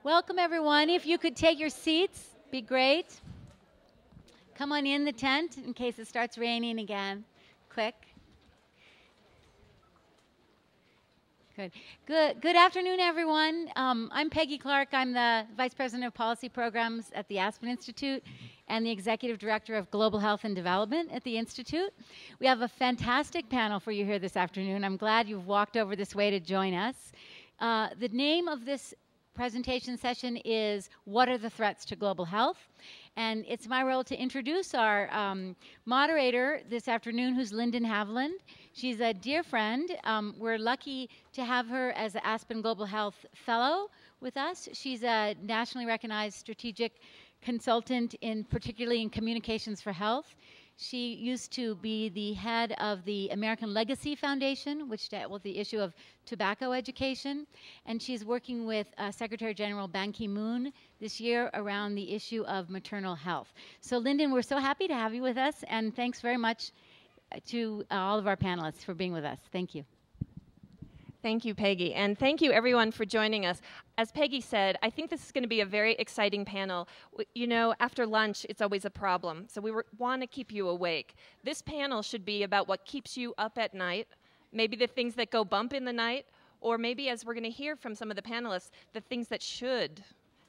Welcome, everyone. If you could take your seats, be great. Come on in the tent in case it starts raining again. Quick. Good afternoon, everyone. I'm Peggy Clark. I'm the Vice President of Policy Programs at the Aspen Institute and the Executive Director of Global Health and Development at the Institute. We have a fantastic panel for you here this afternoon. I'm glad you've walked over this way to join us. The name of this presentation session is What are the Threats to Global Health? And it's my role to introduce our moderator this afternoon, who's Lyndon Haviland. She's a dear friend. We're lucky to have her as an Aspen Global Health Fellow with us. She's a nationally recognized strategic consultant, particularly in communications for health. She used to be the head of the American Legacy Foundation, which dealt with the issue of tobacco education. And she's working with Secretary General Ban Ki-moon this year around the issue of maternal health. So Lyndon, we're so happy to have you with us, and thanks very much to all of our panelists for being with us. Thank you. Thank you, Peggy, and thank you everyone for joining us. As Peggy said, I think this is going to be a very exciting panel. You know, after lunch, it's always a problem, so we want to keep you awake. This panel should be about what keeps you up at night, maybe the things that go bump in the night, or maybe, as we're going to hear from some of the panelists, the things that should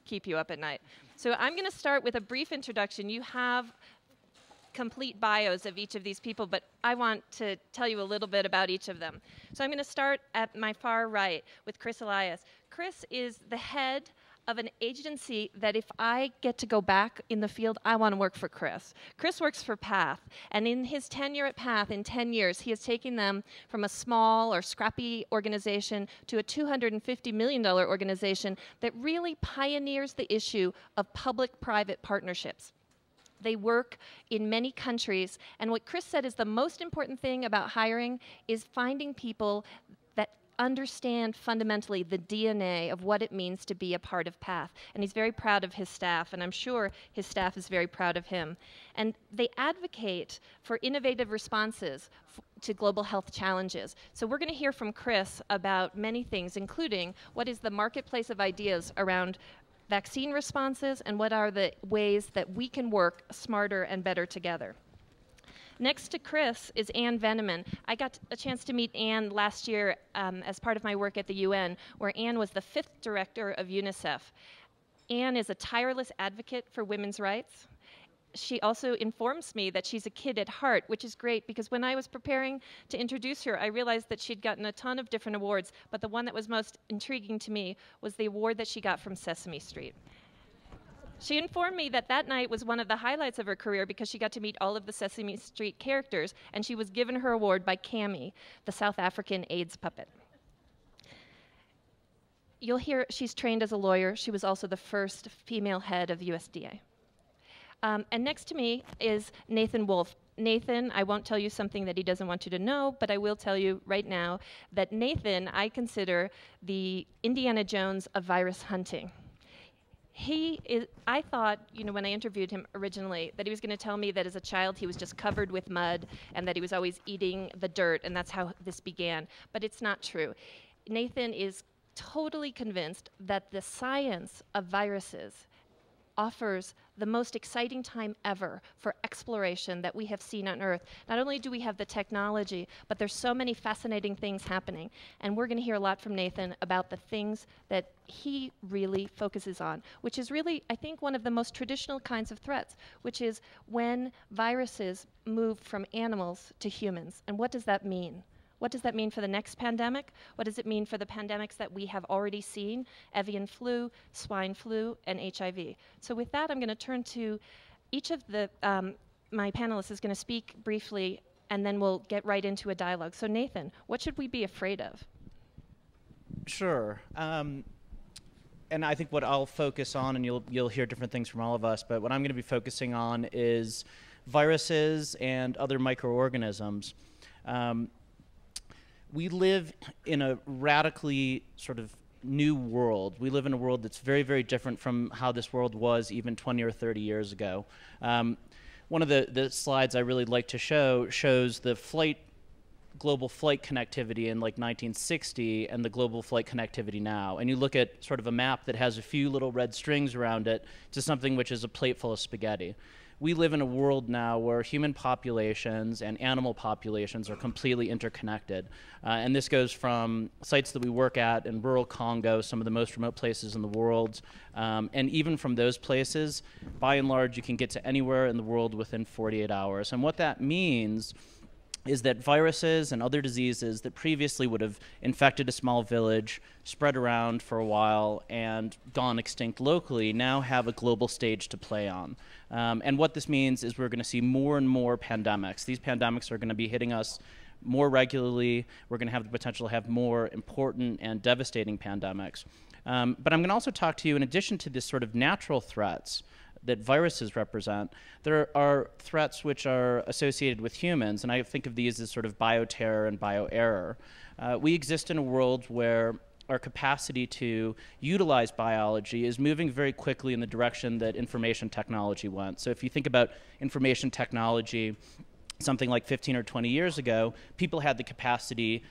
keep you up at night. So I'm going to start with a brief introduction. You have complete bios of each of these people, but I want to tell you a little bit about each of them. So I'm going to start at my far right with Chris Elias. Chris is the head of an agency that if I get to go back in the field, I want to work for Chris. Chris works for PATH, and in his tenure at PATH, in 10 years, he has taken them from a small or scrappy organization to a $250 million organization that really pioneers the issue of public-private partnerships. They work in many countries, and what Chris said is the most important thing about hiring is finding people that understand fundamentally the DNA of what it means to be a part of PATH. And he's very proud of his staff, and I'm sure his staff is very proud of him. And they advocate for innovative responses to global health challenges. So we're going to hear from Chris about many things, including what is the marketplace of ideas around vaccine responses, and what are the ways that we can work smarter and better together. Next to Chris is Anne Veneman. I got a chance to meet Anne last year as part of my work at the UN, where Anne was the 5th director of UNICEF. Anne is a tireless advocate for women's rights. She also informs me that she's a kid at heart, which is great because when I was preparing to introduce her, I realized that she'd gotten a ton of different awards, but the one that was most intriguing to me was the award that she got from Sesame Street. She informed me that that night was one of the highlights of her career because she got to meet all of the Sesame Street characters, and she was given her award by Cammy, the South African AIDS puppet. You'll hear she's trained as a lawyer. She was also the first female head of USDA. And next to me is Nathan Wolfe. Nathan, I won't tell you something that he doesn't want you to know, but I will tell you right now that Nathan, I consider the Indiana Jones of virus hunting. I thought, you know, when I interviewed him originally, that he was going to tell me that as a child he was just covered with mud and that he was always eating the dirt, and that's how this began. But it's not true. Nathan is totally convinced that the science of viruses offers the most exciting time ever for exploration that we have seen on Earth. Not only do we have the technology, but there's so many fascinating things happening. And we're going to hear a lot from Nathan about the things that he really focuses on, which is really, I think, one of the most traditional kinds of threats, which is when viruses move from animals to humans. And what does that mean? What does that mean for the next pandemic? What does it mean for the pandemics that we have already seen, avian flu, swine flu, and HIV? So with that, I'm going to turn to each of the, my panelists is going to speak briefly, and then we'll get right into a dialogue. So Nathan, what should we be afraid of? Sure. And I think what I'll focus on, and you'll hear different things from all of us, but what I'm going to be focusing on is viruses and other microorganisms. We live in a radically sort of new world. We live in a world that's very, very different from how this world was even 20 or 30 years ago. One of the slides I really like to show shows the flight global flight connectivity in like 1960 and the global flight connectivity now, and you look at sort of a map that has a few little red strings around it to something which is a plate full of spaghetti. We live in a world now where human populations and animal populations are completely interconnected. And this goes from sites that we work at in rural Congo, some of the most remote places in the world. And even from those places, by and large, you can get to anywhere in the world within 48 hours. And what that means is that viruses and other diseases that previously would have infected a small village, spread around for a while, and gone extinct locally now have a global stage to play on. And what this means is we're going to see more and more pandemics. These pandemics are going to be hitting us more regularly. We're going to have the potential to have more important and devastating pandemics. But I'm going to also talk to you, in addition to this sort of natural threats that viruses represent, there are threats which are associated with humans, and I think of these as sort of bioterror and bioerror. We exist in a world where our capacity to utilize biology is moving very quickly in the direction that information technology went. So if you think about information technology, something like 15 or 20 years ago, people had the capacity,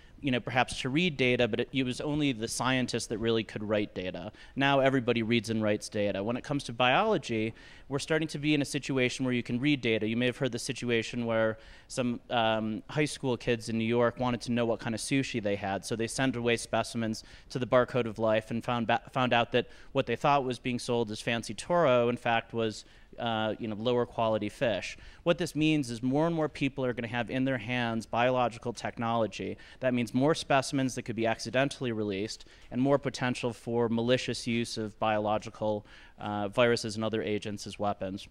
perhaps to read data, but it was only the scientists that really could write data. Now everybody reads and writes data. When it comes to biology, we're starting to be in a situation where you can read data. You may have heard the situation where some high school kids in New York wanted to know what kind of sushi they had, so they sent away specimens to the Barcode of Life and found out that what they thought was being sold as fancy toro, in fact, was lower quality fish. What this means is more and more people are going to have in their hands biological technology. That means more specimens that could be accidentally released and more potential for malicious use of biological viruses and other agents as weapons.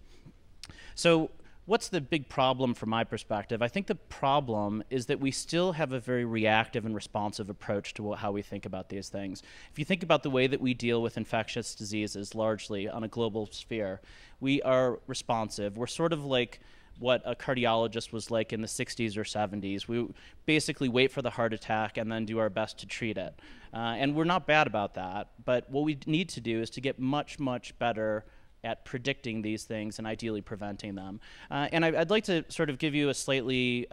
So what's the big problem from my perspective? I think the problem is that we still have a very reactive and responsive approach to how we think about these things. If you think about the way that we deal with infectious diseases largely on a global sphere, we are responsive. We're sort of like what a cardiologist was like in the 60s or 70s. We basically wait for the heart attack and then do our best to treat it. And we're not bad about that, but what we need to do is to get much, much better at predicting these things and ideally preventing them. And I'd like to sort of give you a slightly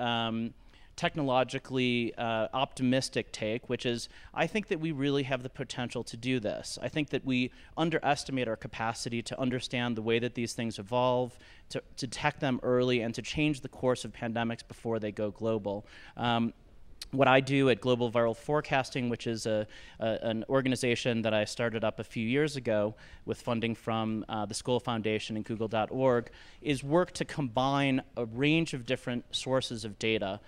technologically optimistic take, which is I think that we really have the potential to do this. I think that we underestimate our capacity to understand the way that these things evolve, to detect them early, and to change the course of pandemics before they go global. What I do at Global Viral Forecasting, which is an organization that I started up a few years ago with funding from the Skoll Foundation and Google.org, is work to combine a range of different sources of data,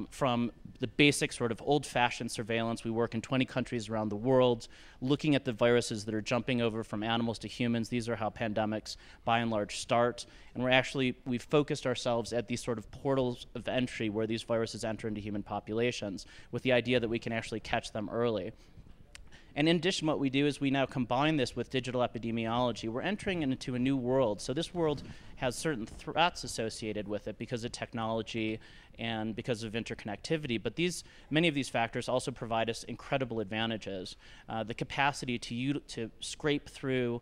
from the basic sort of old-fashioned surveillance. We work in 20 countries around the world, looking at the viruses that are jumping over from animals to humans. These are how pandemics, by and large, start. And we've focused ourselves at these sort of portals of entry where these viruses enter into human populations, with the idea that we can actually catch them early. And in addition, what we do is we now combine this with digital epidemiology. We're entering into a new world. So this world has certain threats associated with it because of technology and because of interconnectivity. But many of these factors also provide us incredible advantages. The capacity to scrape through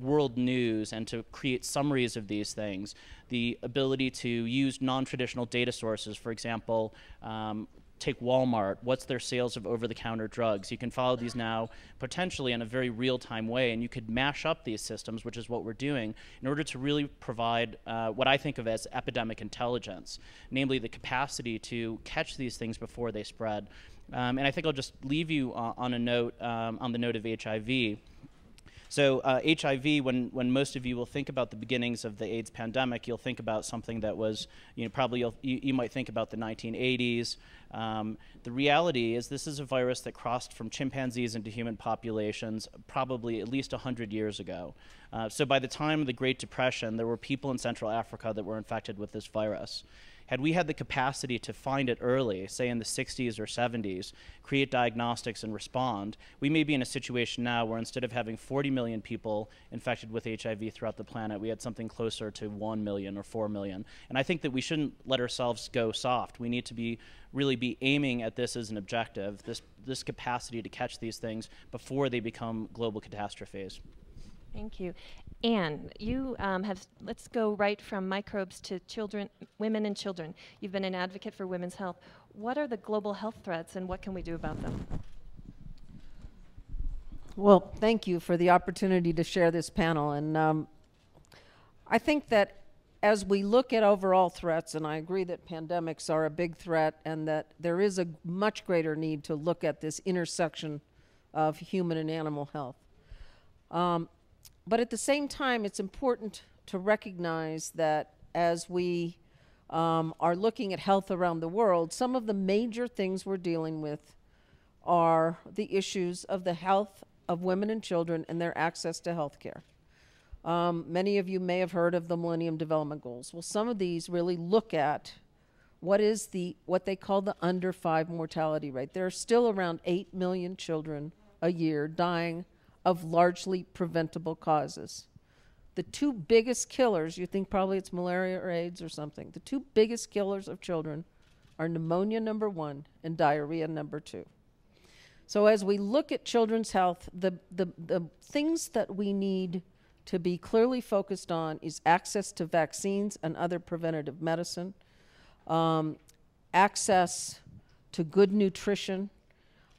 world news and to create summaries of these things. The ability to use non-traditional data sources, for example, take Walmart, what's their sales of over-the-counter drugs? You can follow these now potentially in a very real-time way, and you could mash up these systems, which is what we're doing, in order to really provide what I think of as epidemic intelligence, namely the capacity to catch these things before they spread. And I think I'll just leave you on the note of HIV. So HIV, when most of you will think about the beginnings of the AIDS pandemic, you'll think about something that was, probably you might think about the 1980s. The reality is this is a virus that crossed from chimpanzees into human populations probably at least 100 years ago. So by the time of the Great Depression, there were people in Central Africa that were infected with this virus. Had we had the capacity to find it early, say in the 60s or 70s, create diagnostics and respond, we may be in a situation now where instead of having 40 million people infected with HIV throughout the planet, we had something closer to 1 million or 4 million. And I think that we shouldn't let ourselves go soft. We need to really be aiming at this as an objective, this capacity to catch these things before they become global catastrophes. Thank you. Anne, you let's go right from microbes to children, women and children. You've been an advocate for women's health. What are the global health threats and what can we do about them? Well, thank you for the opportunity to share this panel. And I think that as we look at overall threats, and I agree that pandemics are a big threat and that there is a much greater need to look at this intersection of human and animal health. But at the same time, it's important to recognize that as we are looking at health around the world, some of the major things we're dealing with are the issues of the health of women and children and their access to health care. Many of you may have heard of the Millennium Development Goals. Well, some of these really look at what they call the under 5 mortality rate. There are still around 8 million children a year dying of largely preventable causes. The two biggest killers, you think probably it's malaria or AIDS or something, the two biggest killers of children are pneumonia, number 1, and diarrhea, number 2. So as we look at children's health, the things that we need to be clearly focused on is access to vaccines and other preventative medicine, access to good nutrition,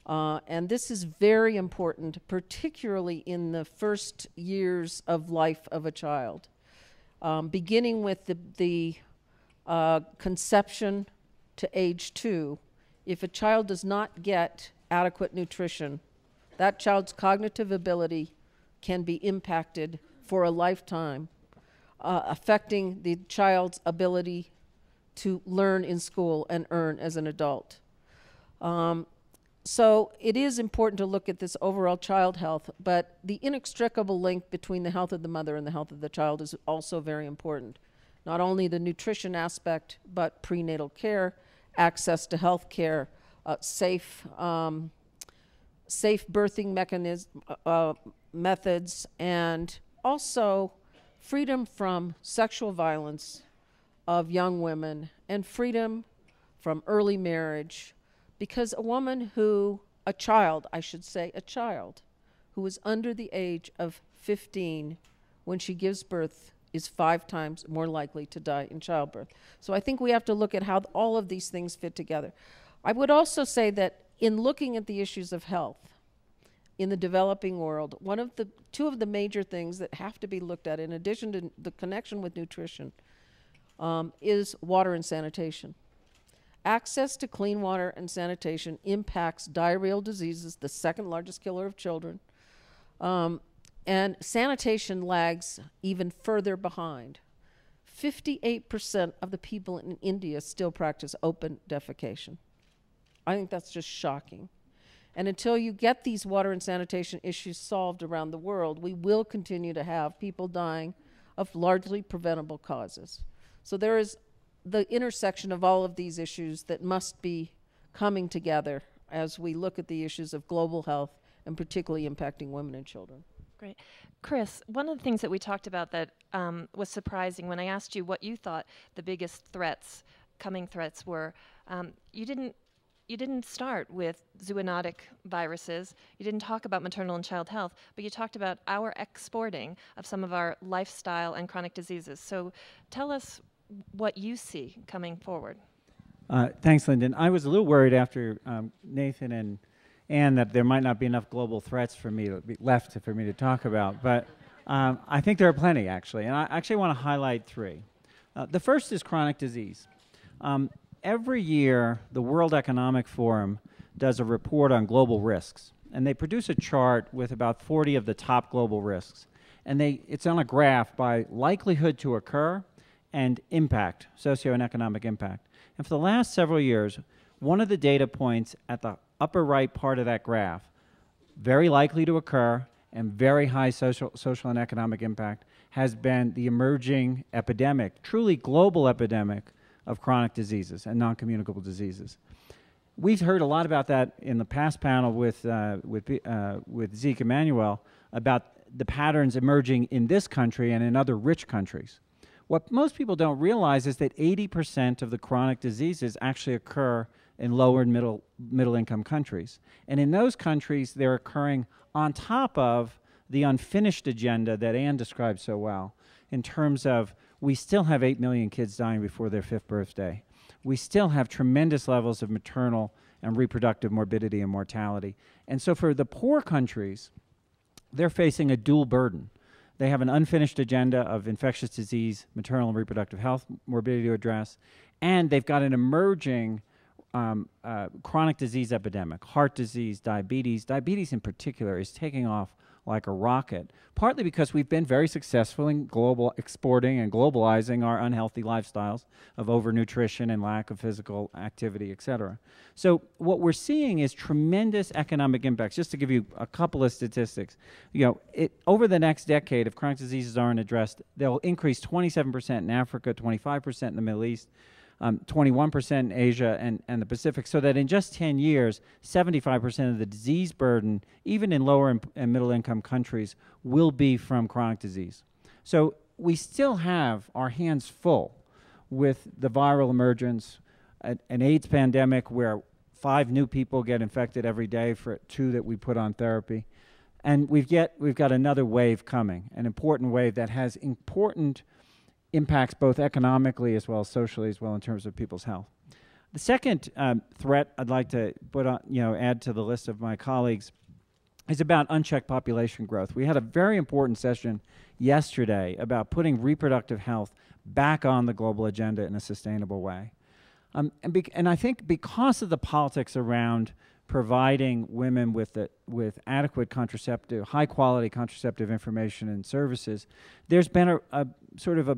and this is very important, particularly in the first years of life of a child, beginning with the conception to age 2. If a child does not get adequate nutrition, that child's cognitive ability can be impacted for a lifetime, affecting the child's ability to learn in school and earn as an adult. So it is important to look at this overall child health, but the inextricable link between the health of the mother and the health of the child is also very important. Not only the nutrition aspect, but prenatal care, access to health care, safe birthing methods, and also freedom from sexual violence of young women and freedom from early marriage. Because a child who is under the age of 15 when she gives birth is 5 times more likely to die in childbirth. So I think we have to look at how all of these things fit together. I would also say that in looking at the issues of health in the developing world, two of the major things that have to be looked at, in addition to the connection with nutrition, is water and sanitation. Access to clean water and sanitation impacts diarrheal diseases, the second largest killer of children, and sanitation lags even further behind. 58% of the people in India still practice open defecation. I think that's just shocking. And until you get these water and sanitation issues solved around the world, we will continue to have people dying of largely preventable causes. So there is the intersection of all of these issues that must be coming together as we look at the issues of global health and particularly impacting women and children. Great. Chris, one of the things that we talked about that was surprising when I asked you what you thought the biggest coming threats were, you didn't start with zoonotic viruses. You didn't talk about maternal and child health, but you talked about our exporting of some of our lifestyle and chronic diseases. So tell us what you see coming forward. Thanks, Lyndon. I was a little worried after Nathan and Anne that there might not be enough global threats for me to talk about, but I think there are plenty, actually, and I actually want to highlight 3. The first is chronic disease. Every year, the World Economic Forum does a report on global risks, and they produce a chart with about 40 of the top global risks, and it's on a graph by likelihood to occur and impact, socio and economic impact. And for the last several years, one of the data points at the upper right part of that graph, very likely to occur and very high social and economic impact, has been the emerging epidemic, truly global epidemic of chronic diseases and non-communicable diseases. We've heard a lot about that in the past panel with Zeke Emanuel about the patterns emerging in this country and in other rich countries. What most people don't realize is that 80% of the chronic diseases actually occur in lower and middle income countries. And in those countries, they're occurring on top of the unfinished agenda that Anne described so well, in terms of we still have 8 million kids dying before their 5th birthday. We still have tremendous levels of maternal and reproductive morbidity and mortality. And so for the poor countries, they're facing a dual burden. They have an unfinished agenda of infectious disease, maternal and reproductive health morbidity to address, and they've got an emerging chronic disease epidemic, heart disease, diabetes. Diabetes in particular is taking off like a rocket, partly because we've been very successful in global exporting and globalizing our unhealthy lifestyles of overnutrition and lack of physical activity, et cetera. So what we're seeing is tremendous economic impacts. Just to give you a couple of statistics, over the next decade, if chronic diseases aren't addressed, they'll increase 27% in Africa, 25% in the Middle East, 21% in Asia and the Pacific, so that in just 10 years, 75% of the disease burden, even in lower and middle income countries, will be from chronic disease. So we still have our hands full with the viral emergence, an AIDS pandemic where 5 new people get infected every day for 2 that we put on therapy. And we've got another wave coming, an important wave that has important impacts both economically as well as socially as well in terms of people's health. The second threat I'd like to put on, add to the list of my colleagues is about unchecked population growth. We had a very important session yesterday about putting reproductive health back on the global agenda in a sustainable way. And I think because of the politics around providing women with adequate contraceptive, high-quality contraceptive information and services, there's been a sort of a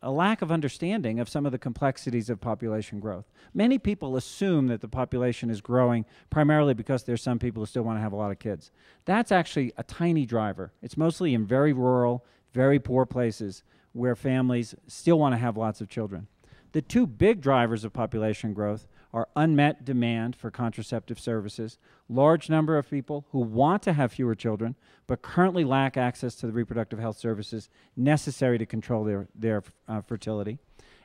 lack of understanding of some of the complexities of population growth. Many people assume that the population is growing primarily because there's some people who still want to have a lot of kids. That's actually a tiny driver. It's mostly in very rural, very poor places where families still want to have lots of children. The 2 big drivers of population growth are unmet demand for contraceptive services, large number of people who want to have fewer children but currently lack access to the reproductive health services necessary to control their fertility.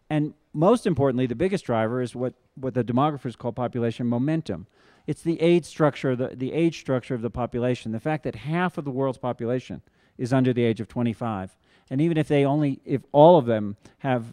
And most importantly, the biggest driver is what the demographers call population momentum. It's the age structure, the age structure of the population, the fact that half of the world's population is under the age of 25. And even if all of them have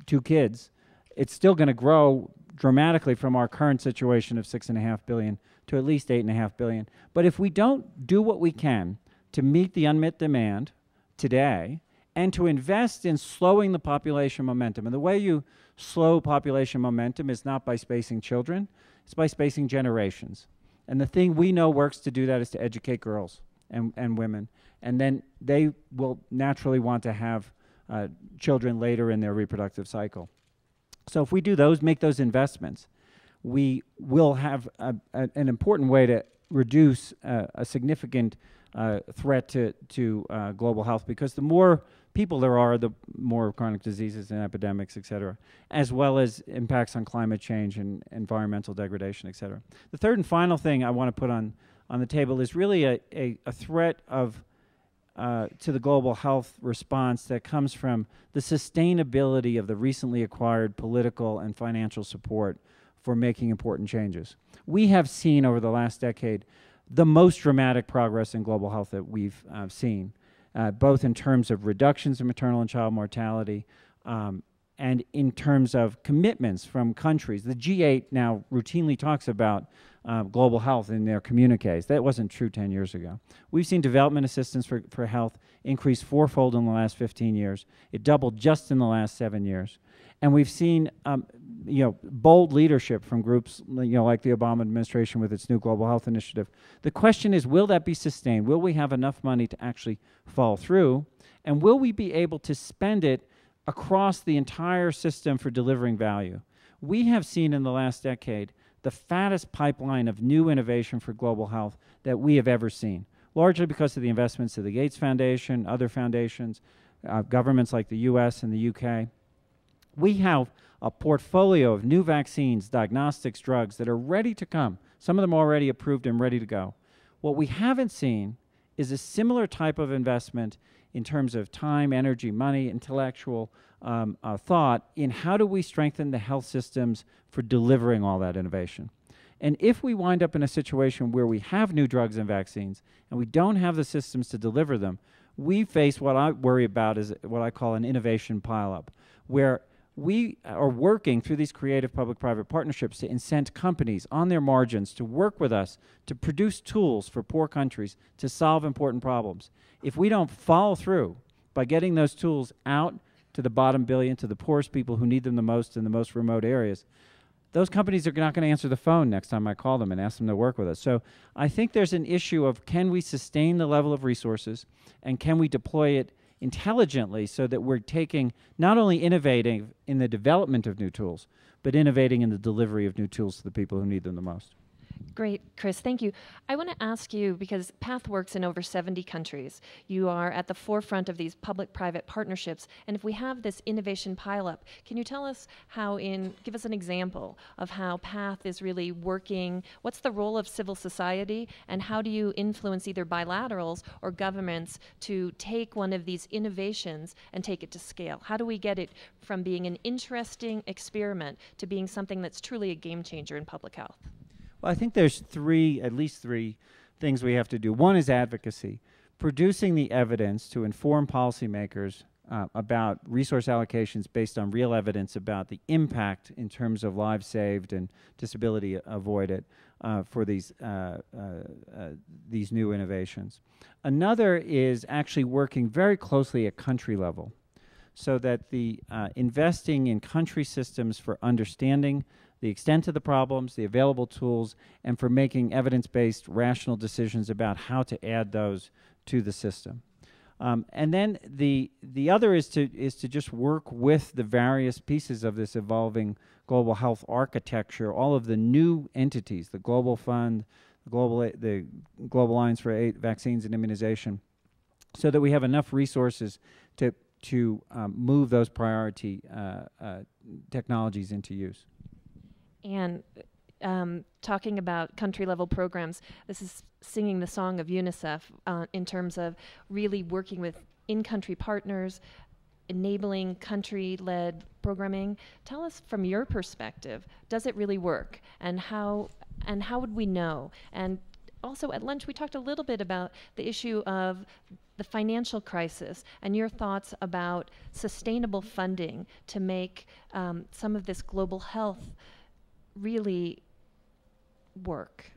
2 kids, it's still going to grow dramatically from our current situation of 6.5 billion to at least 8.5 billion. But if we don't do what we can to meet the unmet demand today and to invest in slowing the population momentum, and the way you slow population momentum is not by spacing children, it's by spacing generations. And the thing we know works to do that is to educate girls and women. And then they will naturally want to have children later in their reproductive cycle. So if we do make those investments, we will have an important way to reduce a significant threat to global health, because the more people there are, the more chronic diseases and epidemics, et cetera, as well as impacts on climate change and environmental degradation, et cetera. The third and final thing I want to put on the table is really a threat to the global health response that comes from the sustainability of the recently acquired political and financial support for making important changes. We have seen over the last decade the most dramatic progress in global health that we've seen, both in terms of reductions in maternal and child mortality and in terms of commitments from countries. The G8 now routinely talks about global health in their communiques. That wasn't true 10 years ago. We've seen development assistance for health increase 4-fold in the last 15 years. It doubled just in the last 7 years. And we've seen bold leadership from groups like the Obama administration with its new Global Health Initiative. The question is, will that be sustained? Will we have enough money to actually follow through? And will we be able to spend it across the entire system for delivering value? We have seen in the last decade the fattest pipeline of new innovation for global health that we have ever seen, largely because of the investments of the Gates Foundation, other foundations, governments like the US and the UK. We have a portfolio of new vaccines, diagnostics, drugs that are ready to come, some of them already approved and ready to go. What we haven't seen is a similar type of investment in terms of time, energy, money, intellectual thought in how do we strengthen the health systems for delivering all that innovation. And if we wind up in a situation where we have new drugs and vaccines and we don't have the systems to deliver them, we face what I worry about is what I call an innovation pileup, where we are working through these creative public-private partnerships to incent companies on their margins to work with us to produce tools for poor countries to solve important problems. If we don't follow through by getting those tools out to the bottom billion, to the poorest people who need them the most in the most remote areas, those companies are not going to answer the phone next time I call them and ask them to work with us. So I think there's an issue of, can we sustain the level of resources, and can we deploy it intelligently so that we're taking, not only innovating in the development of new tools, but innovating in the delivery of new tools to the people who need them the most. Great, Chris, thank you. I want to ask you, because PATH works in over 70 countries, you are at the forefront of these public-private partnerships, and if we have this innovation pileup, can you tell us how, give us an example of how PATH is really working? What's the role of civil society, and how do you influence either bilaterals or governments to take one of these innovations and take it to scale? How do we get it from being an interesting experiment to being something that's truly a game changer in public health? Well, I think there's at least three things we have to do. One is advocacy, producing the evidence to inform policymakers about resource allocations based on real evidence about the impact in terms of lives saved and disability avoided for these new innovations. Another is actually working very closely at country level, so that the investing in country systems for understanding the extent of the problems, the available tools, and for making evidence-based rational decisions about how to add those to the system. And then the other is to just work with the various pieces of this evolving global health architecture, all of the new entities, the Global Fund, the Global Alliance for Vaccines and Immunization, so that we have enough resources to move those priority technologies into use. And talking about country-level programs, this is singing the song of UNICEF in terms of really working with in-country partners, enabling country-led programming. Tell us from your perspective, does it really work? And how would we know? And also at lunch, we talked a little bit about the issue of the financial crisis and your thoughts about sustainable funding to make some of this global health really work.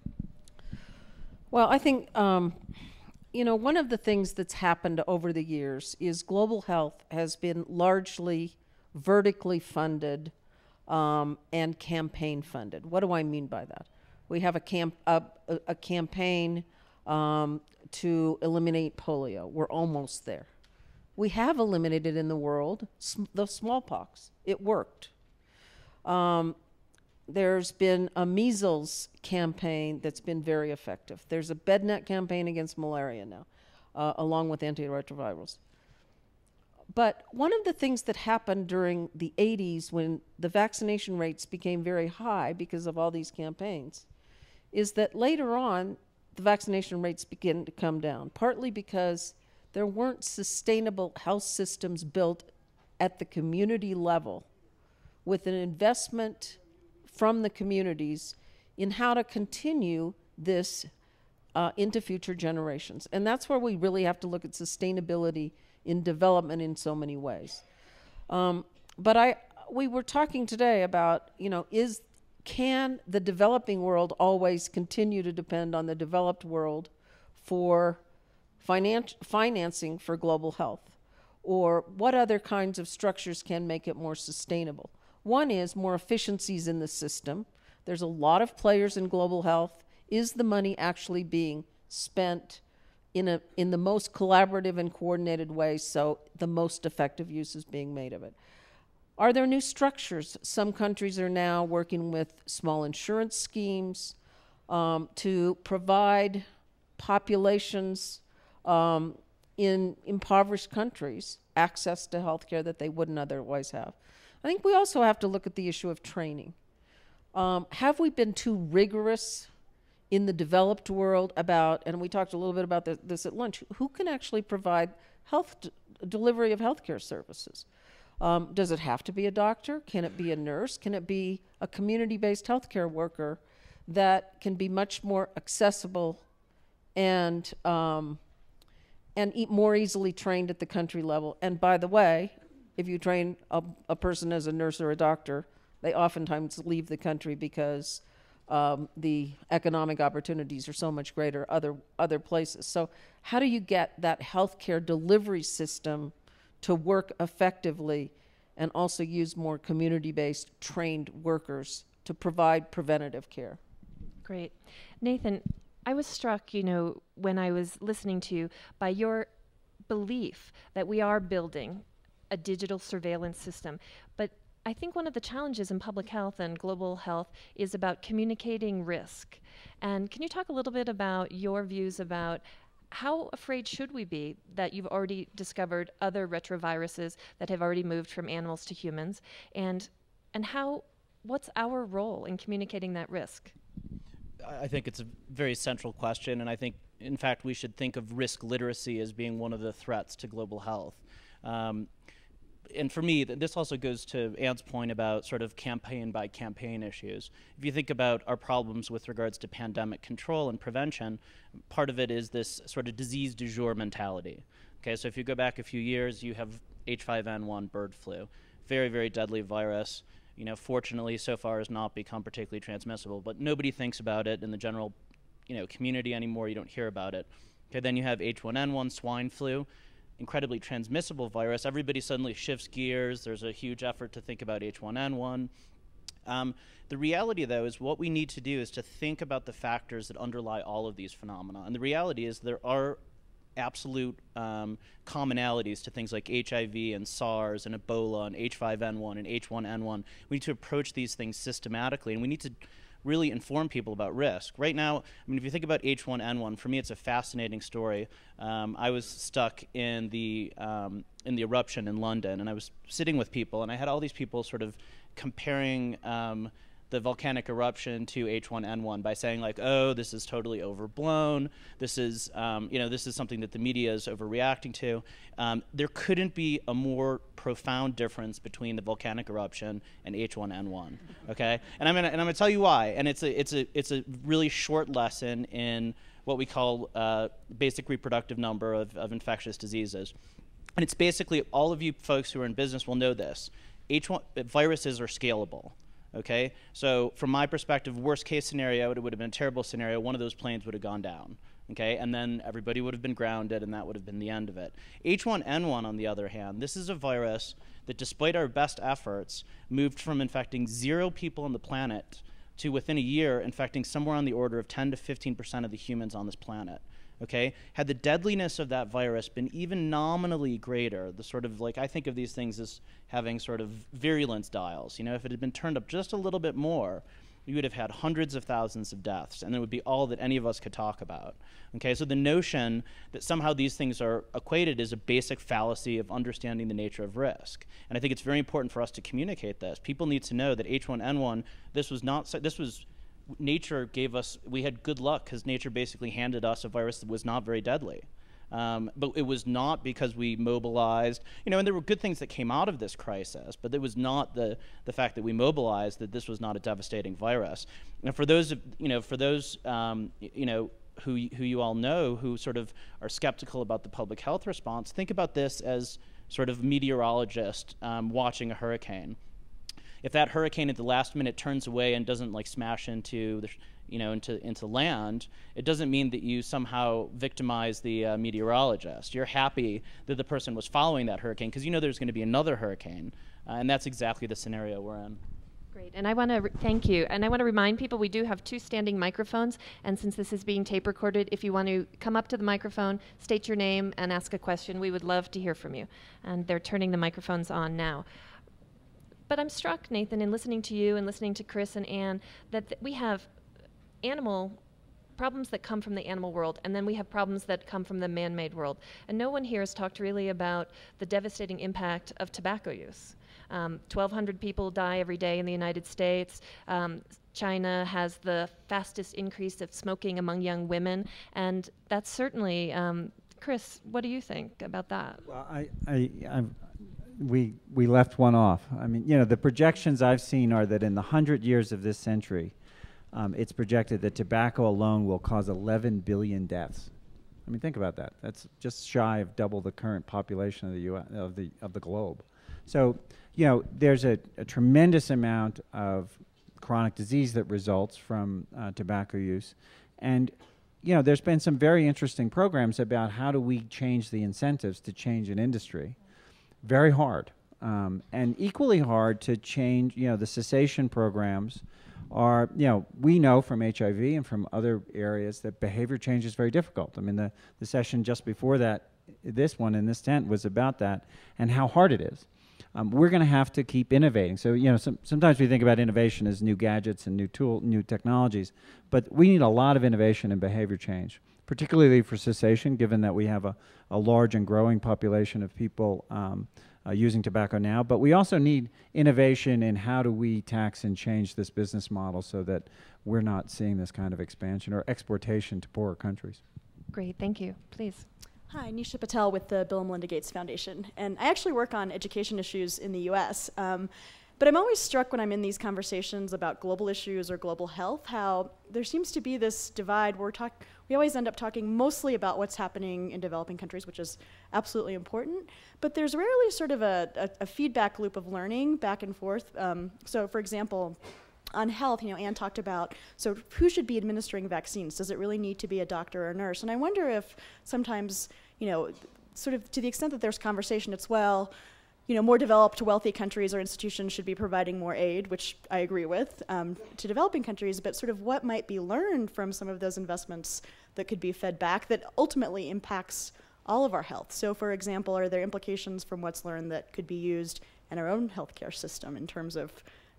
Well, I think, one of the things that's happened over the years is global health has been largely vertically funded and campaign funded. What do I mean by that? We have a campaign to eliminate polio. We're almost there. We have eliminated in the world the smallpox. It worked. There's been a measles campaign that's been very effective. There's a bednet campaign against malaria now, along with antiretrovirals. But one of the things that happened during the 80s when the vaccination rates became very high because of all these campaigns is that later on, the vaccination rates began to come down, partly because there weren't sustainable health systems built at the community level with an investment from the communities in how to continue this into future generations. And that's where we really have to look at sustainability in development in so many ways. But we were talking today about, can the developing world always continue to depend on the developed world for financing for global health? Or what other kinds of structures can make it more sustainable? One is more efficiencies in the system. There's a lot of players in global health. Is the money actually being spent in the most collaborative and coordinated way, so the most effective use is being made of it? Are there new structures? Some countries are now working with small insurance schemes to provide populations in impoverished countries access to health care that they wouldn't otherwise have. I think we also have to look at the issue of training. Have we been too rigorous in the developed world about, and we talked a little bit about this at lunch, who can actually provide delivery of healthcare services? Does it have to be a doctor? Can it be a nurse? Can it be a community-based healthcare worker that can be much more accessible and more easily trained at the country level. And by the way, if you train a person as a nurse or a doctor, they oftentimes leave the country because the economic opportunities are so much greater other places. So how do you get that healthcare delivery system to work effectively and also use more community-based trained workers to provide preventative care? Great. Nathan, I was struck, when I was listening to you, by your belief that we are building a digital surveillance system. But I think one of the challenges in public health and global health is about communicating risk. And can you talk a little bit about your views about how afraid should we be that you've already discovered other retroviruses that have already moved from animals to humans? And what's our role in communicating that risk? I think it's a very central question, and I think, in fact, we should think of risk literacy as being one of the threats to global health. And for me, this also goes to Anne's point about sort of campaign by campaign issues. If you think about our problems with regards to pandemic control and prevention, part of it is this sort of disease du jour mentality. Okay, so if you go back a few years, you have H5n1 bird flu, very, very deadly virus. Fortunately, so far has not become particularly transmissible, but nobody thinks about it in the general, community anymore. You don't hear about it. Okay, then you have H1n1 swine flu, incredibly transmissible virus. Everybody suddenly shifts gears. There's a huge effort to think about H1n1. The reality, though, is what we need to do is to think about the factors that underlie all of these phenomena. And the reality is there are absolute commonalities to things like HIV and SARS and Ebola and H5n1 and H1n1. We need to approach these things systematically, and we need to really inform people about risk. Right now, if you think about H1n1, for me it's a fascinating story. I was stuck in the eruption in London, and I was sitting with people, and I had all these people sort of comparing the volcanic eruption to H1n1 by saying like, oh, this is totally overblown. This is, this is something that the media is overreacting to. There couldn't be a more profound difference between the volcanic eruption and H1n1. Okay, and I'm gonna tell you why. And it's a really short lesson in what we call basic reproductive number of infectious diseases. And it's basically, all of you folks who are in business will know this. Viruses are scalable. Okay, so from my perspective, worst case scenario, it would have been a terrible scenario. One of those planes would have gone down. Okay, and then everybody would have been grounded, and that would have been the end of it. H1n1, on the other hand, this is a virus that, despite our best efforts, moved from infecting 0 people on the planet to, within a year, infecting somewhere on the order of 10 to 15% of the humans on this planet. Okay, had the deadliness of that virus been even nominally greater, the sort of, like, I think of these things as having sort of virulence dials. If it had been turned up just a little bit more, you would have had hundreds of thousands of deaths, and it would be all that any of us could talk about. Okay, so the notion that somehow these things are equated is a basic fallacy of understanding the nature of risk. And I think it's very important for us to communicate this. People need to know that H1n1, nature gave us, we had good luck because nature basically handed us a virus that was not very deadly. But it was not because we mobilized, and there were good things that came out of this crisis, but it was not the fact that we mobilized that this was not a devastating virus. And for those, who you all know, who sort of are skeptical about the public health response, think about this as sort of meteorologist watching a hurricane. If that hurricane at the last minute turns away and doesn't like smash into the, into land, it doesn't mean that you somehow victimize the meteorologist. You're happy that the person was following that hurricane because you know there's going to be another hurricane, and that's exactly the scenario we're in. Great, and I want to thank you. And I want to remind people we do have 2 standing microphones, and since this is being tape recorded, if you want to come up to the microphone, state your name, and ask a question, we would love to hear from you. And they're turning the microphones on now. But I'm struck, Nathan, in listening to you and listening to Chris and Anne, that we have problems that come from the animal world, and then we have problems that come from the man-made world. And no one here has talked really about the devastating impact of tobacco use. 1,200 people die every day in the United States. China has the fastest increase of smoking among young women, and that's certainly, Chris, what do you think about that? Well, we left one off. The projections I've seen are that in the 100 years of this century, it's projected that tobacco alone will cause 11 billion deaths. I mean, think about that. That's just shy of double the current population of the US, of the globe. So, you know, there's a tremendous amount of chronic disease that results from tobacco use. And, you know, there's been some very interesting programs about how do we change the incentives to change an industry. Very hard. And equally hard to change, you know, the cessation programs are, you know, we know from HIV and from other areas that behavior change is very difficult. I mean, the session just before that, this one in this tent was about that and how hard it is. We're going to have to keep innovating. So, you know, sometimes we think about innovation as new gadgets and new technologies, but we need a lot of innovation in behavior change, particularly for cessation, given that we have a large and growing population of people using tobacco now. But we also need innovation in how do we tax and change this business model so that we're not seeing this kind of expansion or exportation to poorer countries. Great, thank you. Please. Hi, Nisha Patel with the Bill and Melinda Gates Foundation, and I actually work on education issues in the US, but I'm always struck when I'm in these conversations about global issues or global health, how there seems to be this divide where we always end up talking mostly about what's happening in developing countries, which is absolutely important, but there's rarely sort of a feedback loop of learning back and forth. So for example, on health, you know, Anne talked about, so who should be administering vaccines? Does it really need to be a doctor or a nurse? And I wonder if sometimes, you know, sort of to the extent that there's conversation, it's, well, you know, more developed, wealthy countries or institutions should be providing more aid, which I agree with, to developing countries, but sort of what might be learned from some of those investments that could be fed back that ultimately impacts all of our health. So for example, are there implications from what's learned that could be used in our own healthcare system in terms of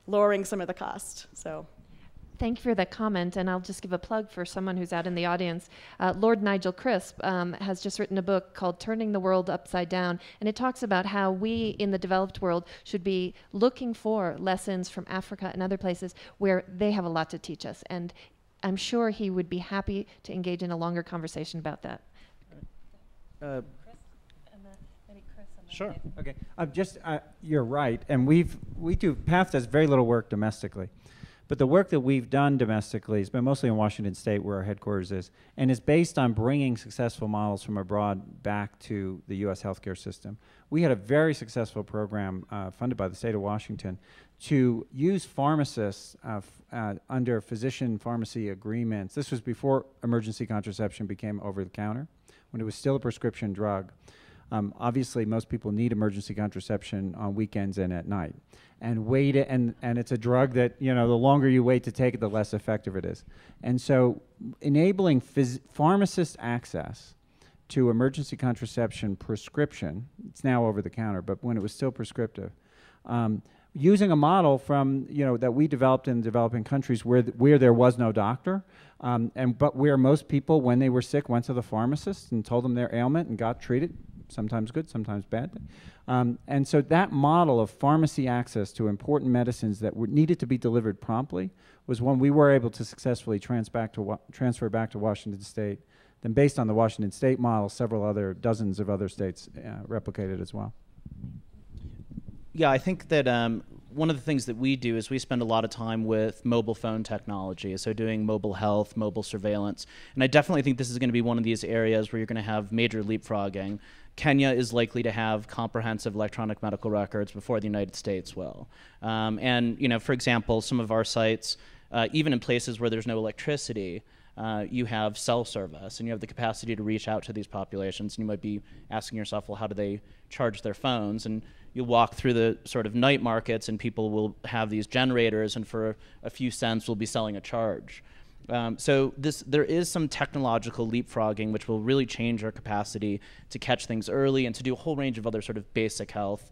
lowering some of the cost? So. Thank you for that comment, and I'll just give a plug for someone who's out in the audience. Lord Nigel Crisp has just written a book called Turning the World Upside Down, and it talks about how we in the developed world should be looking for lessons from Africa and other places where they have a lot to teach us, and I'm sure he would be happy to engage in a longer conversation about that. Sure. Okay. You're right, and PATH does very little work domestically, but the work that we've done domestically has been mostly in Washington State, where our headquarters is, and is based on bringing successful models from abroad back to the U.S. healthcare system. We had a very successful program funded by the state of Washington to use pharmacists under physician pharmacy agreements. This was before emergency contraception became over-the-counter, when it was still a prescription drug. Obviously, most people need emergency contraception on weekends and at night. And it's a drug that, you know, the longer you wait to take it, the less effective it is. And so enabling pharmacist access to emergency contraception prescription, it's now over the counter, but when it was still prescriptive, using a model from, you know, that we developed in developing countries where there was no doctor, but where most people, when they were sick, went to the pharmacist and told them their ailment and got treated. Sometimes good, sometimes bad. And so that model of pharmacy access to important medicines that needed to be delivered promptly was one we were able to successfully transfer back to Washington State. Then based on the Washington State model, dozens of other states replicated as well. Yeah, I think that one of the things that we do is we spend a lot of time with mobile phone technology, so doing mobile health, mobile surveillance. And I definitely think this is going to be one of these areas where you're going to have major leapfrogging. Kenya is likely to have comprehensive electronic medical records before the United States will. And, you know, for example, some of our sites, even in places where there's no electricity, you have cell service and you have the capacity to reach out to these populations. And you might be asking yourself, well, how do they charge their phones? And you'll walk through the sort of night markets and people will have these generators, and for a few cents will be selling a charge. So there is some technological leapfrogging which will really change our capacity to catch things early and to do a whole range of other sort of basic health,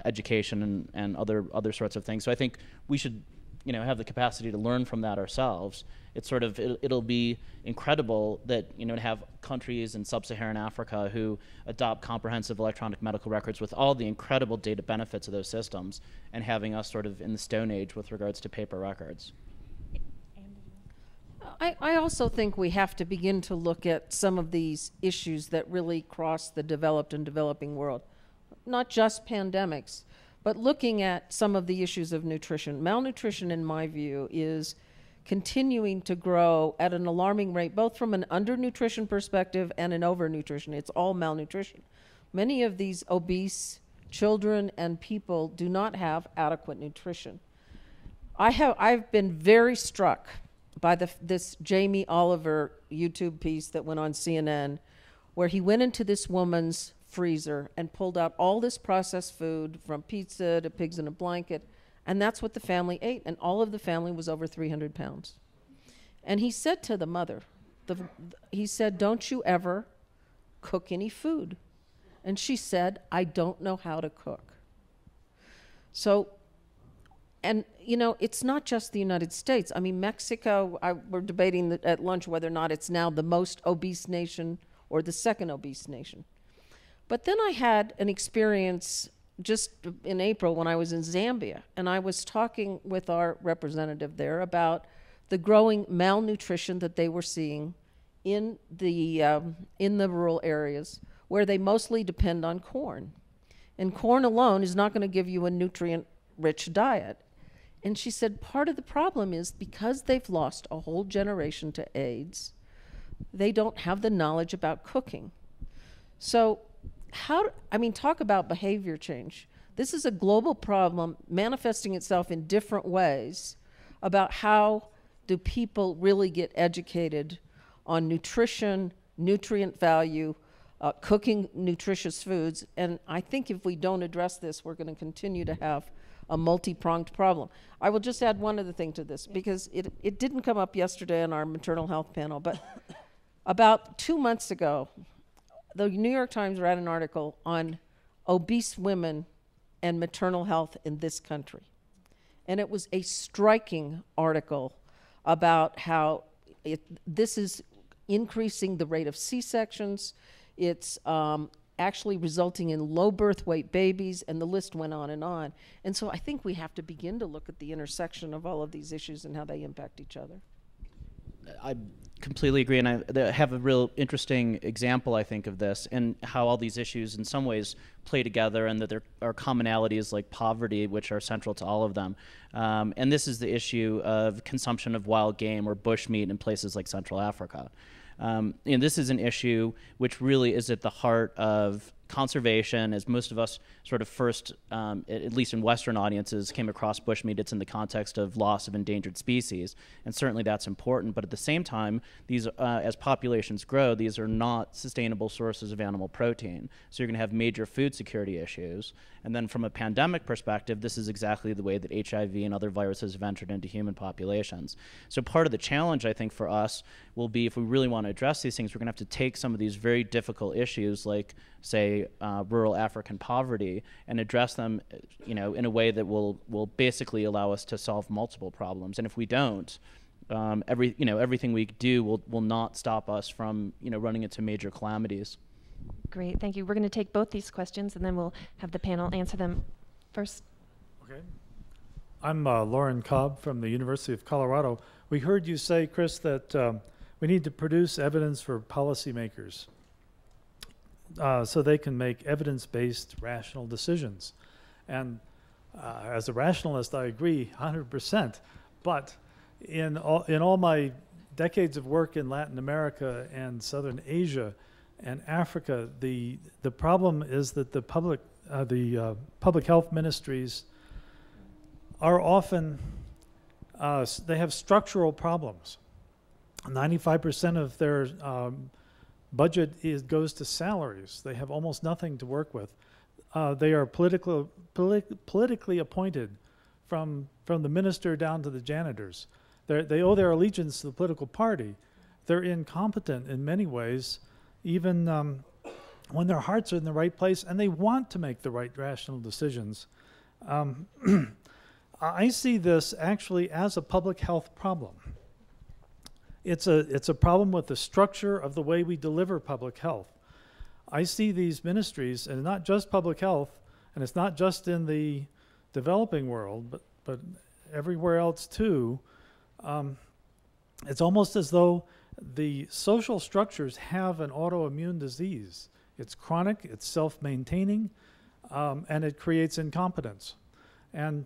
education, and other sorts of things. So I think we should, you know, have the capacity to learn from that ourselves. It's sort of it'll be incredible that, you know, to have countries in sub-Saharan Africa who adopt comprehensive electronic medical records with all the incredible data benefits of those systems, and having us sort of in the Stone Age with regards to paper records. I also think we have to begin to look at some of these issues that really cross the developed and developing world. Not just pandemics, but looking at some of the issues of nutrition. Malnutrition, in my view, is continuing to grow at an alarming rate, both from an undernutrition perspective and an overnutrition. It's all malnutrition. Many of these obese children and people do not have adequate nutrition. I've been very struck by this Jamie Oliver YouTube piece that went on CNN, where he went into this woman's freezer and pulled out all this processed food, from pizza to pigs in a blanket, and that's what the family ate, and all of the family was over 300 pounds. And he said to the mother, he said, "Don't you ever cook any food?" And she said, "I don't know how to cook." So, and you know, it's not just the United States. I mean, Mexico, we're debating at lunch whether or not it's now the most obese nation or the second obese nation. But then I had an experience just in April when I was in Zambia, and I was talking with our representative there about the growing malnutrition that they were seeing in the rural areas, where they mostly depend on corn. And corn alone is not going to give you a nutrient-rich diet. And she said part of the problem is because they've lost a whole generation to AIDS, they don't have the knowledge about cooking. So talk about behavior change. This is a global problem manifesting itself in different ways about how do people really get educated on nutrition, nutrient value, cooking nutritious foods. And I think if we don't address this, we're going to continue to have a multi-pronged problem. I will just add one other thing to this, because it didn't come up yesterday in our maternal health panel, but about 2 months ago, the New York Times ran an article on obese women and maternal health in this country. And it was a striking article about how this is increasing the rate of C-sections. It's actually resulting in low birth weight babies, and the list went on and on. And so I think we have to begin to look at the intersection of all of these issues and how they impact each other. I completely agree, and I have a real interesting example, I think, of this, and how all these issues in some ways play together, and that there are commonalities like poverty, which are central to all of them. And this is the issue of consumption of wild game or bushmeat in places like Central Africa. And this is an issue which really is at the heart of conservation, as most of us sort of first, at least in Western audiences, came across bushmeat. It's in the context of loss of endangered species, and certainly that's important. But at the same time, these, as populations grow, these are not sustainable sources of animal protein. So you're going to have major food security issues. And then from a pandemic perspective, this is exactly the way that HIV and other viruses have entered into human populations. So part of the challenge, I think, for us will be, if we really want to address these things, we're going to have to take some of these very difficult issues, like, say, rural African poverty, and address them, in a way that will basically allow us to solve multiple problems. And if we don't, everything we do will not stop us from, running into major calamities. Great, thank you. We're going to take both these questions, and then we'll have the panel answer them first. Okay. I'm Lauren Cobb from the University of Colorado. We heard you say, Chris, that we need to produce evidence for policymakers so they can make evidence-based, rational decisions. And as a rationalist, I agree 100%. But in all my decades of work in Latin America and Southern Asia and Africa, the problem is that the public health ministries are often they have structural problems. 95% of their budget goes to salaries. They have almost nothing to work with. They are politically appointed from the minister down to the janitors. They owe their allegiance to the political party. They're incompetent in many ways, even when their hearts are in the right place and they want to make the right rational decisions. I see this actually as a public health problem. It's a problem with the structure of the way we deliver public health. I see these ministries, and not just public health, and it's not just in the developing world, but everywhere else too. It's almost as though the social structures have an autoimmune disease. It's chronic, it's self-maintaining, and it creates incompetence. And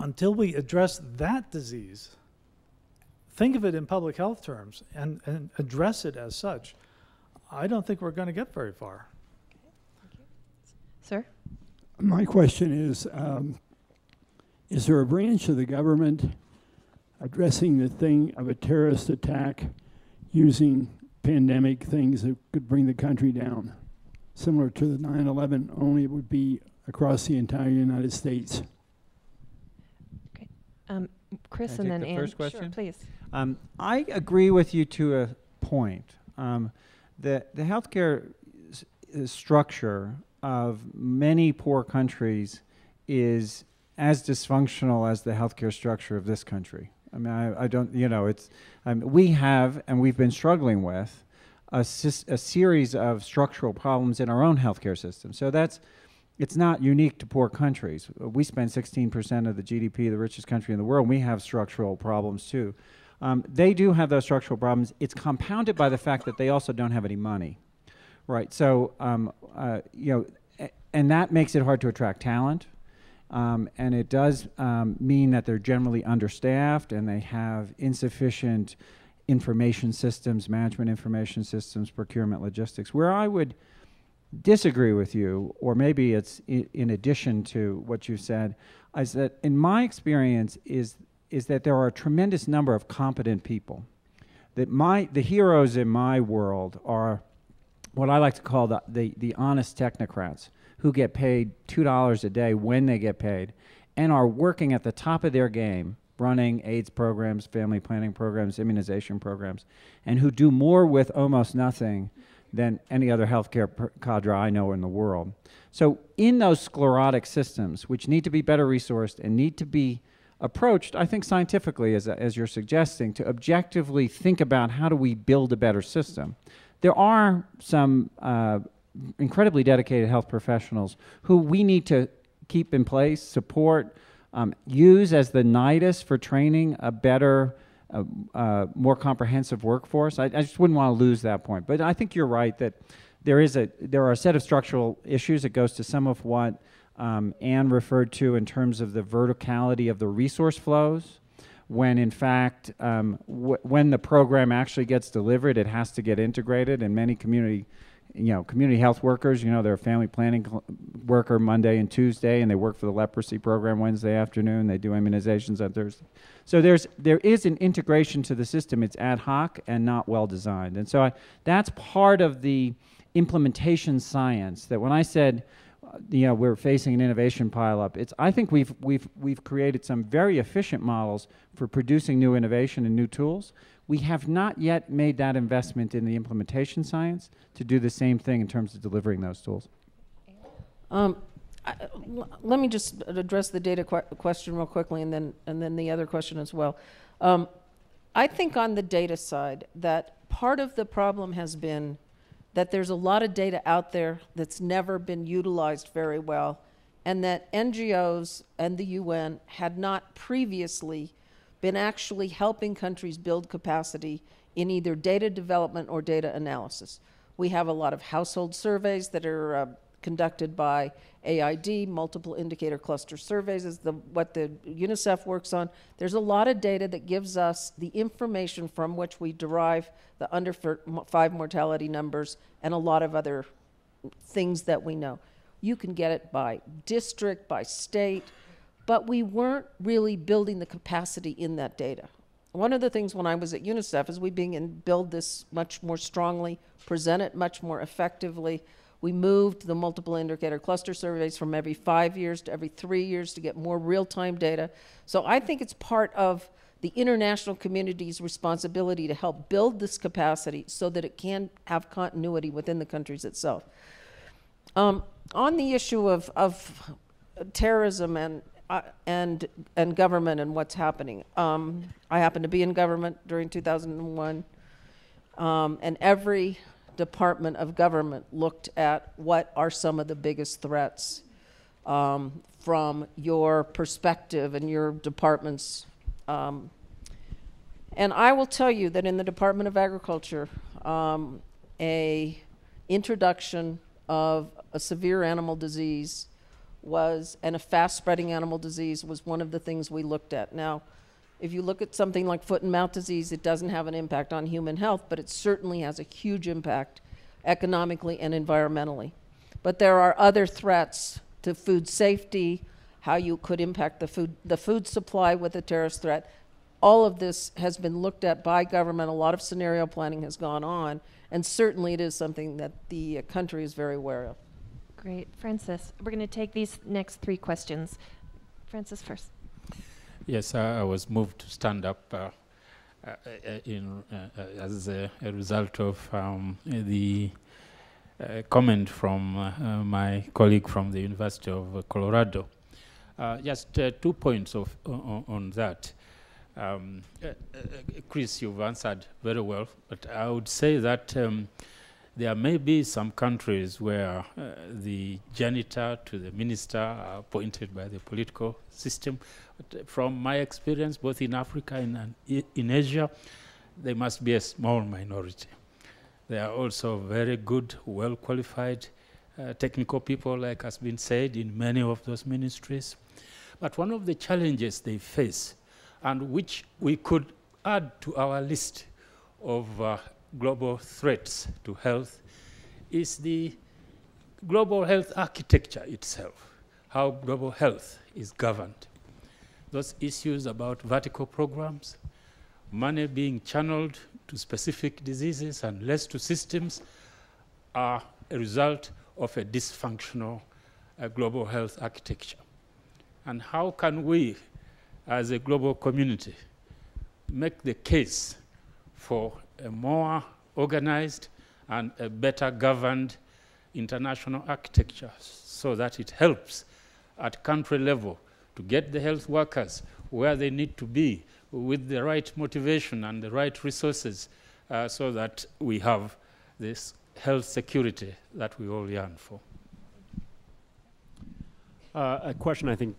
until we address that disease think of it in public health terms and address it as such, I don't think we're going to get very far. Sir? My question is there a branch of the government addressing the thing of a terrorist attack using pandemic things that could bring the country down? Similar to the 9/11, only it would be across the entire United States. Okay. Chris Can I and then take the Ann. first question? Sure, please. I agree with you to a point. The healthcare structure of many poor countries is as dysfunctional as the healthcare structure of this country. I mean, I don't, you know, it's, we have, and we've been struggling with, a series of structural problems in our own healthcare system. So it's not unique to poor countries. We spend 16% of the GDP, the richest country in the world, and we have structural problems too. They do have those structural problems. It's compounded by the fact that they also don't have any money, right? So, you know, and that makes it hard to attract talent. And it does mean that they're generally understaffed and they have insufficient information systems, management information systems, procurement, logistics. Where I would disagree with you, or maybe it's in addition to what you said, is that in my experience is that there are a tremendous number of competent people. That the heroes in my world are what I like to call the honest technocrats who get paid $2 a day when they get paid and are working at the top of their game, running AIDS programs, family planning programs, immunization programs, and who do more with almost nothing than any other healthcare cadre I know in the world. So in those sclerotic systems, which need to be better resourced and need to be approached, I think scientifically, as you're suggesting, to objectively think about how do we build a better system. There are some incredibly dedicated health professionals who we need to keep in place, support, use as the nidus for training a better, more comprehensive workforce. I just wouldn't want to lose that point. But I think you're right that there are a set of structural issues that goes to some of what Ann referred to in terms of the verticality of the resource flows, when in fact, when the program actually gets delivered, it has to get integrated, and many community health workers, they're a family planning worker Monday and Tuesday, and they work for the leprosy program Wednesday afternoon. They do immunizations on Thursday. So there is an integration to the system. It's ad hoc and not well designed. And so that's part of the implementation science, that when I said, we're facing an innovation pileup, I think we've created some very efficient models for producing new innovation and new tools. We have not yet made that investment in the implementation science to do the same thing in terms of delivering those tools. Let me just address the data question real quickly, and then the other question as well. I think on the data side that part of the problem has been that there's a lot of data out there that's never been utilized very well, and that NGOs and the UN had not previously been actually helping countries build capacity in either data development or data analysis. We have a lot of household surveys that are conducted by AID, multiple indicator cluster surveys is what the UNICEF works on. There's a lot of data that gives us the information from which we derive the under 5 mortality numbers and a lot of other things that we know. You can get it by district, by state, but we weren't really building the capacity in that data. One of the things when I was at UNICEF is we began to build this much more strongly, present it much more effectively. We moved the multiple indicator cluster surveys from every 5 years to every 3 years to get more real-time data. So I think it's part of the international community's responsibility to help build this capacity so that it can have continuity within the countries itself. On the issue of terrorism and government and what's happening, I happened to be in government during 2001, and every department of government looked at what are some of the biggest threats from your perspective and your department's. And I will tell you that in the Department of Agriculture, a introduction of a severe animal disease and a fast-spreading animal disease was one of the things we looked at. Now, If you look at something like foot and mouth disease, it doesn't have an impact on human health, but it certainly has a huge impact economically and environmentally. But there are other threats to food safety, how you could impact the food supply with a terrorist threat. All of this has been looked at by government. A lot of scenario planning has gone on, and certainly it is something that the country is very aware of. Great. Francis, we're going to take these next 3 questions. Francis first. Yes, I was moved to stand up as a result of the comment from my colleague from the University of Colorado. Just 2 points on that. Chris, you've answered very well, but I would say that there may be some countries where the janitor to the minister are appointed by the political system. But from my experience, both in Africa and in Asia, they must be a small minority. There are also very good, well-qualified technical people, like has been said, in many of those ministries. But one of the challenges they face, and which we could add to our list of global threats to health, is the global health architecture itself, how global health is governed. Those issues about vertical programs, money being channeled to specific diseases and less to systems, are a result of a dysfunctional global health architecture. And how can we, as a global community, make the case for a more organized and a better governed international architecture so that it helps at country level to get the health workers where they need to be with the right motivation and the right resources so that we have this health security that we all yearn for. A question, I think,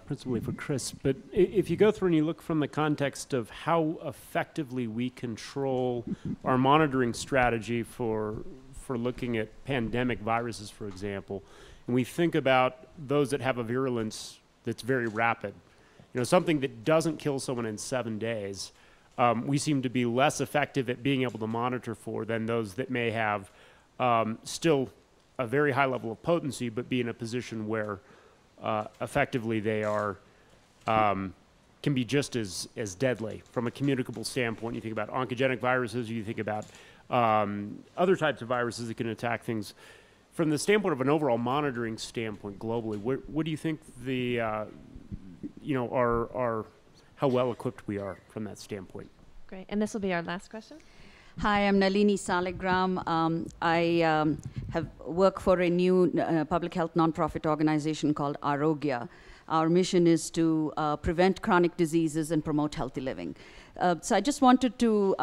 principally for Chris, but if you go through and you look from the context of how effectively we control our monitoring strategy for looking at pandemic viruses, for example, and we think about those that have a virulence that's very rapid, you know, something that doesn't kill someone in 7 days, we seem to be less effective at being able to monitor for than those that may have still a very high level of potency, but be in a position where effectively they are can be just as deadly from a communicable standpoint. You think about oncogenic viruses, you think about other types of viruses that can attack things. From the standpoint of an overall monitoring standpoint globally, what do you think the you know, are how well equipped we are from that standpoint? Great. And this will be our last question. Hi, I'm Nalini Saligram. I have worked for a new public health nonprofit organization called Arogya. Our mission is to prevent chronic diseases and promote healthy living. So I just wanted to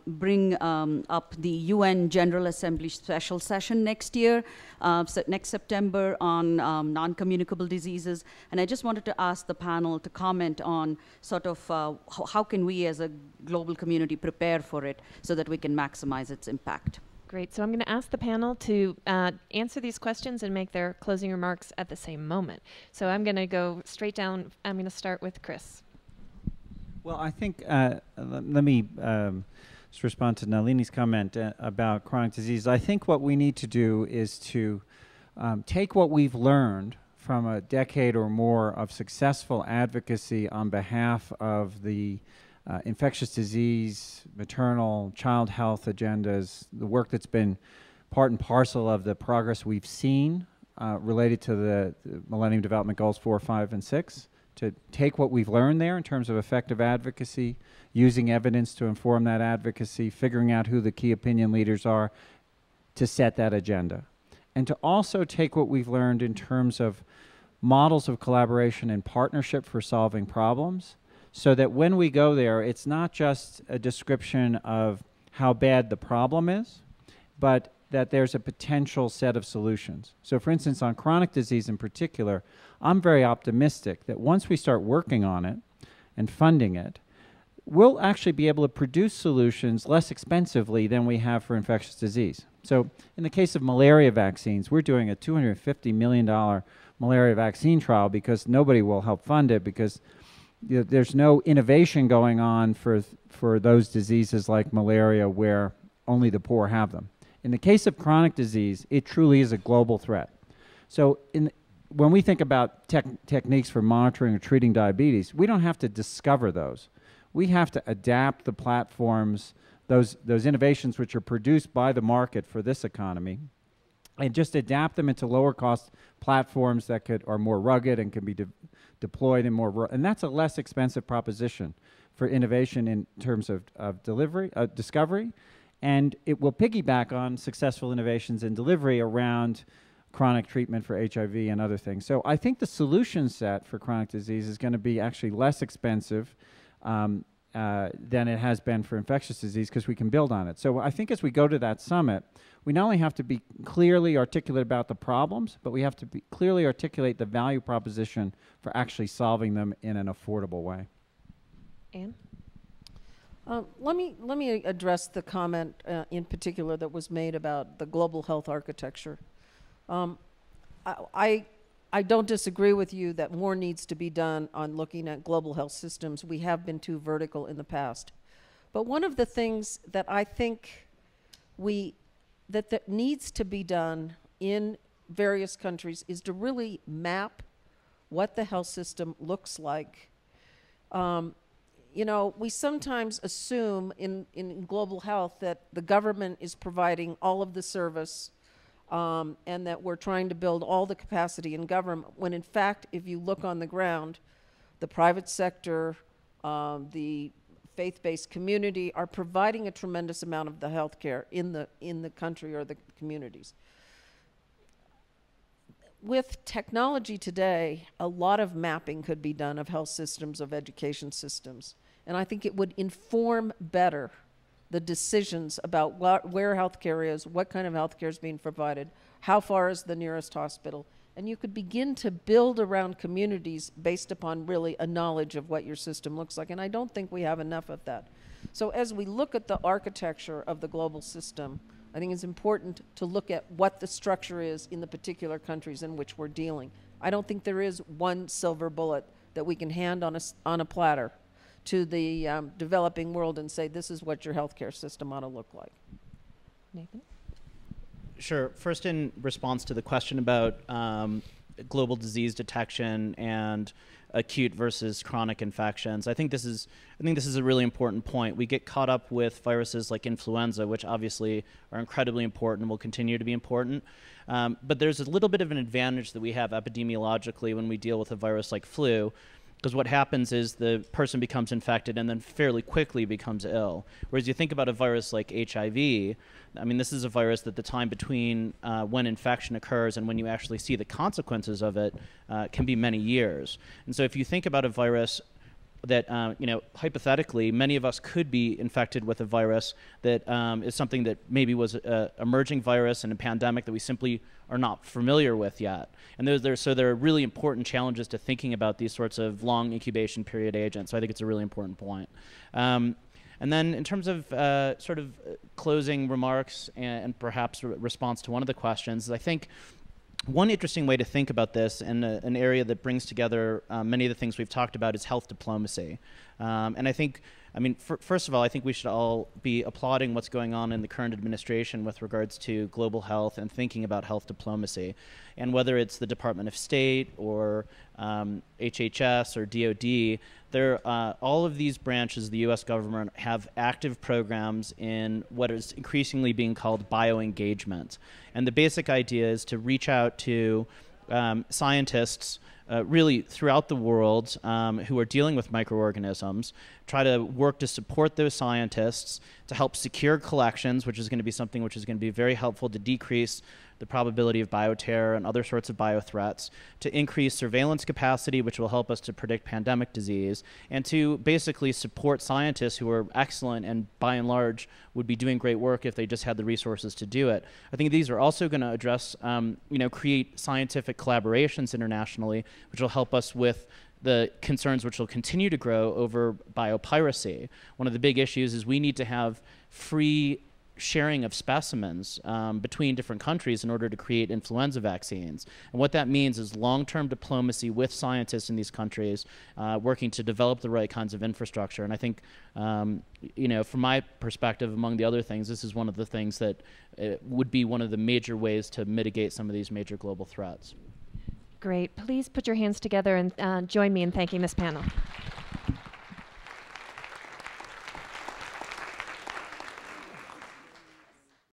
bring up the UN General Assembly special session next year, next September, on non-communicable diseases. And I just wanted to ask the panel to comment on sort of how can we as a global community prepare for it so that we can maximize its impact. Great. So I'm going to ask the panel to answer these questions and make their closing remarks at the same moment. So I'm going to go straight down. I'm going to start with Chris. Well, I think, let me just respond to Nalini's comment about chronic disease. I think what we need to do is to take what we've learned from a decade or more of successful advocacy on behalf of the infectious disease, maternal, child health agendas, the work that's been part and parcel of the progress we've seen related to the Millennium Development Goals 4, 5, and 6, to take what we've learned there in terms of effective advocacy, using evidence to inform that advocacy, figuring out who the key opinion leaders are to set that agenda. And to also take what we've learned in terms of models of collaboration and partnership for solving problems, so that when we go there, it's not just a description of how bad the problem is, but that there's a potential set of solutions. So for instance, on chronic disease in particular, I'm very optimistic that once we start working on it and funding it, we'll actually be able to produce solutions less expensively than we have for infectious disease. So in the case of malaria vaccines, we're doing a $250 million malaria vaccine trial because nobody will help fund it because there's no innovation going on for those diseases like malaria where only the poor have them. In the case of chronic disease, it truly is a global threat. So when we think about techniques for monitoring or treating diabetes, we don't have to discover those. We have to adapt the platforms, those innovations which are produced by the market for this economy, and just adapt them into lower cost platforms that are more rugged and can be deployed in more, and that's a less expensive proposition for innovation in terms of discovery, and it will piggyback on successful innovations in delivery around chronic treatment for HIV and other things. So I think the solution set for chronic disease is going to be actually less expensive than it has been for infectious disease because we can build on it. So I think as we go to that summit, we not only have to be clearly articulate about the problems, but we have to clearly articulate the value proposition for actually solving them in an affordable way. Anne? Let me address the comment in particular that was made about the global health architecture. I don't disagree with you that more needs to be done on looking at global health systems. We have been too vertical in the past. But one of the things that I think that needs to be done in various countries is to really map what the health system looks like. You know, we sometimes assume in global health that the government is providing all of the service and that we're trying to build all the capacity in government, when in fact, if you look on the ground, the private sector, the faith-based community are providing a tremendous amount of the health care in the country or the communities. With technology today, a lot of mapping could be done of health systems, of education systems, and I think it would inform better the decisions about where healthcare is, what kind of healthcare is being provided, how far is the nearest hospital, and you could begin to build around communities based upon really a knowledge of what your system looks like, and I don't think we have enough of that. So as we look at the architecture of the global system, I think it's important to look at what the structure is in the particular countries in which we're dealing. I don't think there is one silver bullet that we can hand on a platter to the developing world and say, this is what your healthcare system ought to look like. Nathan? Sure. First, in response to the question about global disease detection and acute versus chronic infections, I think this is a really important point. We get caught up with viruses like influenza, which obviously are incredibly important and will continue to be important. But there's a little bit of an advantage that we have epidemiologically when we deal with a virus like flu, because what happens is the person becomes infected and then fairly quickly becomes ill. Whereas you think about a virus like HIV, I mean, this is a virus that the time between when infection occurs and when you actually see the consequences of it can be many years. And so if you think about a virus that, you know, hypothetically, many of us could be infected with a virus that is something that maybe was an emerging virus and a pandemic that we simply are not familiar with yet. And so there are really important challenges to thinking about these sorts of long incubation period agents. So I think it's a really important point. And then in terms of sort of closing remarks and perhaps response to one of the questions, I think one interesting way to think about this, and an area that brings together many of the things we've talked about, is health diplomacy. And I think, I mean, first of all, I think we should all be applauding what's going on in the current administration with regards to global health and thinking about health diplomacy. And whether it's the Department of State or HHS or DOD, all of these branches of the U.S. government have active programs in what is increasingly being called bioengagement. And the basic idea is to reach out to scientists really throughout the world who are dealing with microorganisms, try to work to support those scientists to help secure collections, which is going to be something which is going to be very helpful to decrease the probability of bioterror and other sorts of biothreats, to increase surveillance capacity, which will help us to predict pandemic disease, and to basically support scientists who are excellent and by and large would be doing great work if they just had the resources to do it. I think these are also going to address, create scientific collaborations internationally, which will help us with the concerns which will continue to grow over biopiracy. One of the big issues is we need to have free sharing of specimens between different countries in order to create influenza vaccines. And what that means is long-term diplomacy with scientists in these countries working to develop the right kinds of infrastructure. And I think, from my perspective, among the other things, this is one of the things that would be one of the major ways to mitigate some of these major global threats. Great. Please put your hands together and join me in thanking this panel.